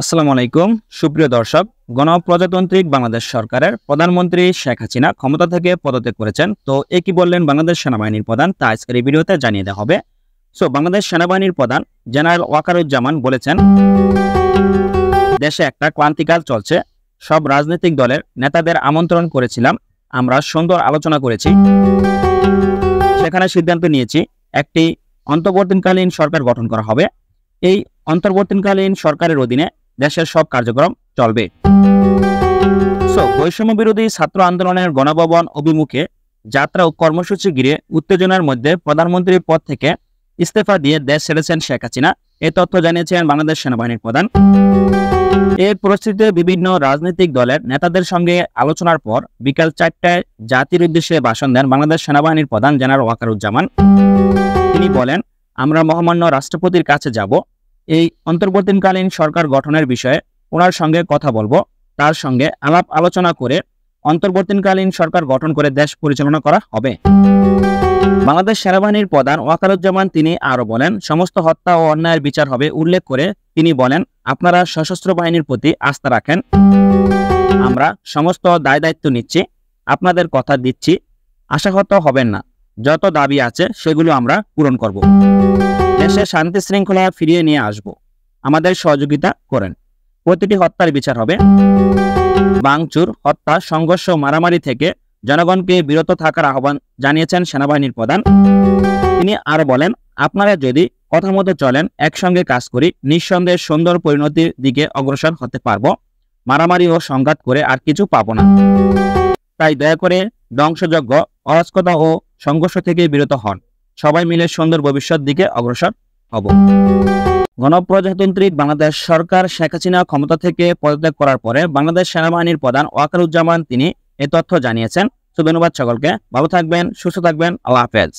আসসালামু আলাইকুম সুপ্রিয় দর্শক, গণপ্রজাতান্ত্রিক বাংলাদেশ সরকারের প্রধানমন্ত্রী শেখ হাসিনা ক্ষমতা থেকে পদত্যাগ করেছেন। তো এ কি বললেন বাংলাদেশ সেনাবাহিনীর প্রধান, তা আজকের এই ভিডিওতে জানিয়ে দেওয়া হবে। বাংলাদেশ সেনাবাহিনীর প্রধান জেনারেল ওয়াকারুজ্জামান বলেছেন, দেশে একটা ক্লান্তিকাল চলছে। সব রাজনৈতিক দলের নেতাদের আমন্ত্রণ করেছিলাম, আমরা সুন্দর আলোচনা করেছি, সেখানে সিদ্ধান্ত নিয়েছি একটি অন্তর্বর্তীকালীন সরকার গঠন করা হবে। এই অন্তর্বর্তীকালীন সরকারের অধীনে দেশের সব কার্যক্রম চলবে। বৈষম্য বিরোধী ছাত্র আন্দোলনের গণভবন অভিমুখে যাত্রা ও কর্মসূচি ঘিরে উত্তেজনার মধ্যে প্রধানমন্ত্রীর পদ থেকে ইস্তফা দিয়ে দেশ ছেড়েছেন শেখ হাসিনা। এই তথ্য জানিয়েছেন বাংলাদেশ সেনাবাহিনীর প্রধান। এর পরিস্থিতিতে বিভিন্ন রাজনৈতিক দলের নেতাদের সঙ্গে আলোচনার পর বিকাল 4টায় জাতির উদ্দেশ্যে ভাষণ দেন বাংলাদেশ সেনাবাহিনীর প্রধান জেনারেল ওয়াকারুজ্জামান। তিনি বলেন, আমরা মহামান্য রাষ্ট্রপতির কাছে যাব, এই অন্তর্বর্তীকালীন সরকার গঠনের বিষয়ে ওনার সঙ্গে কথা বলবো, তার সঙ্গে আলাপ আলোচনা করে অন্তর্বর্তীকালীন সরকার গঠন করে দেশ পরিচালনা করা হবে। বাংলাদেশ সেনাবাহিনীর প্রধান ওয়াকারুজ্জামান তিনি আরো বলেন, সমস্ত হত্যা ও অন্যায়ের বিচার হবে উল্লেখ করে তিনি বলেন, আপনারা সশস্ত্র বাহিনীর প্রতি আস্থা রাখেন, আমরা সমস্ত দায় দায়িত্ব নিচ্ছি, আপনাদের কথা দিচ্ছি, আশাহত হবেন না, যত দাবি আছে সেগুলো আমরা পূরণ করব, দেশে শান্তি শৃঙ্খলা ফিরিয়ে নিয়ে আসব, আমাদের সহযোগিতা করেন, প্রতিটি হত্যার বিচার হবে। ভাঙচুর, হত্যা, সংঘর্ষ, মারামারি থেকে জনগণকে বিরত থাকার আহ্বান জানিয়েছেন সেনাবাহিনীর প্রধান। তিনি আরো বলেন, আপনারা যদি কথা মতো চলেন, একসঙ্গে কাজ করি, নিঃসন্দেহে সুন্দর পরিণতির দিকে অগ্রসর হতে পারবো, মারামারি ও সংঘাত করে আর কিছু পাবো না, তাই দয়া করে ধ্বংসযজ্ঞ, অরাজকতা ও সংঘর্ষ থেকে বিরত হন, সবাই মিলে সুন্দর ভবিষ্যৎ দিকে অগ্রসর হব। গণপ্রজাতান্ত্রিক বাংলাদেশ সরকার শেখ হাসিনা ক্ষমতা থেকে পদত্যাগ করার পরে বাংলাদেশ সেনাবাহিনীর প্রধান ওয়াকারুজ্জামান তিনি এ তথ্য জানিয়েছেন। ধন্যবাদ সকলকে, ভালো থাকবেন, সুস্থ থাকবেন, আল্লাহ হাফেজ।